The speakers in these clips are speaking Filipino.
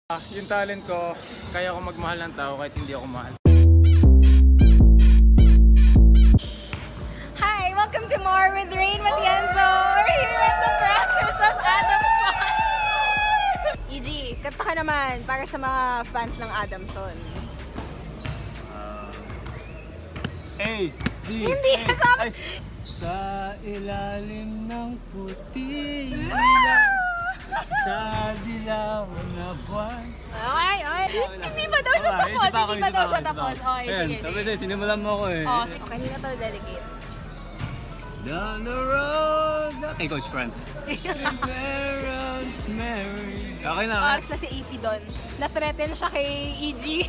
Yung talent ko, kaya ako magmahal ng tao kahit hindi ako mahal. Hi! Welcome to More with Rain Matienzo! We're here at the practice of Adamson! EG, kanta ka naman para sa mga fans ng Adamson. Hindi kasama! Sa ilalim ng puti sa dilaw na buwan. Okay. Hindi ba daw siya tapos? Hindi ba daw siya tapos? Okay, sige. Sabi sa'yo, sinimulan mo ako eh. Kanina to delicate. Down the road. Hey, Coach Franz. Mary. Okay na. Oras na si AP doon. Na-threaten siya kay EG.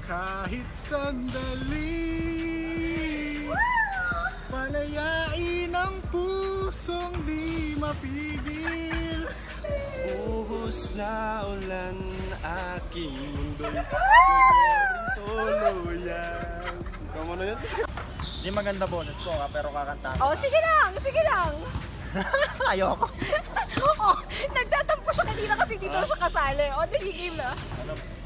Kahit sandali, palayain ang pusong di mapigil. Buhos na ulan, aking mundo'y tuluyan. Kamo na yun? Hindi maganda bonus ko pero kakanta. Sige lang. Ayoko. Nagtatampo siya kanina kasi dito siya kasali. Nagigame na.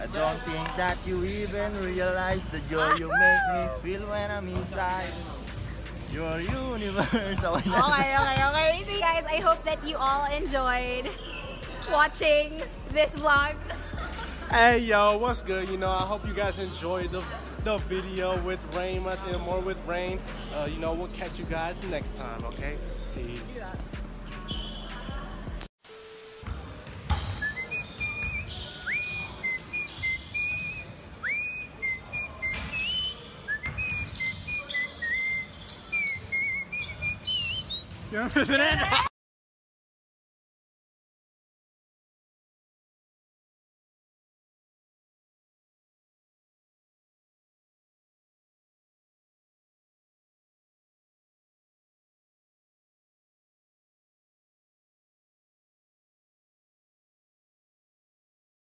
I don't think that you even realize the joy you make me feel when I'm inside your universe. Okay. Guys, I hope that you all enjoyed watching this vlog. Hey yo, what's good? You know, I hope you guys enjoyed the video with Rain and More with Rain. You know, we'll catch you guys next time, okay? Peace. Yeah.